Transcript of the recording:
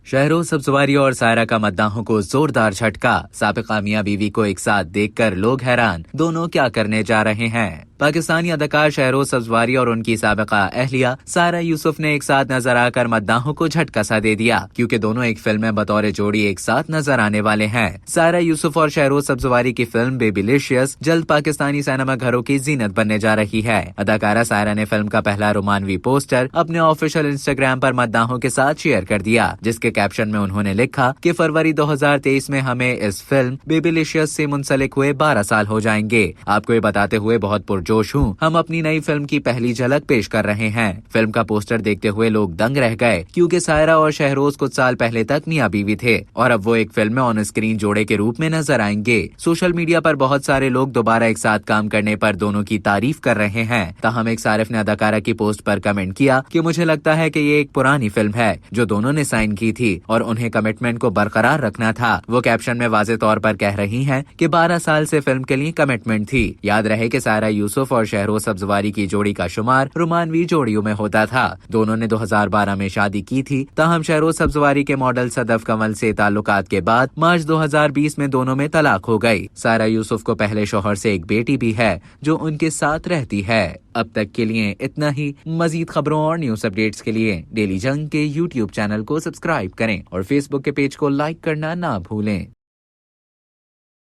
शहरोज सब्जवारी और सायरा का मद्दाहों को जोरदार झटका। साबिका मियां बीवी को एक साथ देखकर लोग हैरान, दोनों क्या करने जा रहे हैं। पाकिस्तानी अदाकार शहरोज सब्जवारी और उनकी साबिका अहलिया सायरा यूसुफ ने एक साथ नजर आकर मद्दाहों को झटका सा दे दिया, क्योंकि दोनों एक फिल्म में बतौर जोड़ी एक साथ नजर आने वाले हैं। सायरा यूसुफ और शहरोज सब्जवारी की फिल्म बेबीलिशियस जल्द पाकिस्तानी सिनेमा घरों की जीनत बनने जा रही है। अदाकारा सायरा ने फिल्म का पहला रोमानवी पोस्टर अपने ऑफिशियल इंस्टाग्राम पर मद्दाहों के साथ शेयर कर दिया, जिसके कैप्शन में उन्होंने लिखा कि फरवरी 2023 में हमें इस फिल्म बेबीलिशियस से मुंसलिक हुए 12 साल हो जाएंगे। आपको ये बताते हुए बहुत पुरजोश हूँ, हम अपनी नई फिल्म की पहली झलक पेश कर रहे हैं। फिल्म का पोस्टर देखते हुए लोग दंग रह गए, क्योंकि सायरा और शहरोज कुछ साल पहले तक मियां बीवी थे और अब वो एक फिल्म में ऑन स्क्रीन जोड़े के रूप में नजर आएंगे। सोशल मीडिया पर बहुत सारे लोग दोबारा एक साथ काम करने पर दोनों की तारीफ कर रहे हैं। ताहम एक सारिफ ने अदाकारा की पोस्ट पर कमेंट किया कि मुझे लगता है कि ये एक पुरानी फिल्म है जो दोनों ने साइन की थी और उन्हें कमिटमेंट को बरकरार रखना था। वो कैप्शन में वाज़ेह तौर पर कह रही हैं कि 12 साल से फिल्म के लिए कमिटमेंट थी। याद रहे कि सायरा यूसुफ और शहरोज सब्जवारी की जोड़ी का शुमार रोमानवी जोड़ियों में होता था। दोनों ने 2012 में शादी की थी। ताहम शहरोज सब्जवारी के मॉडल सदफ कमल से ताल्लुकात के बाद मार्च 2020 में दोनों में तलाक हो गई। सायरा यूसुफ को पहले शौहर से एक बेटी भी है जो उनके साथ रहती है। अब तक के लिए इतना ही। मजीद खबरों और न्यूज अपडेट्स के लिए डेली जंग के YouTube चैनल को सब्सक्राइब करें और Facebook के पेज को लाइक करना ना भूलें।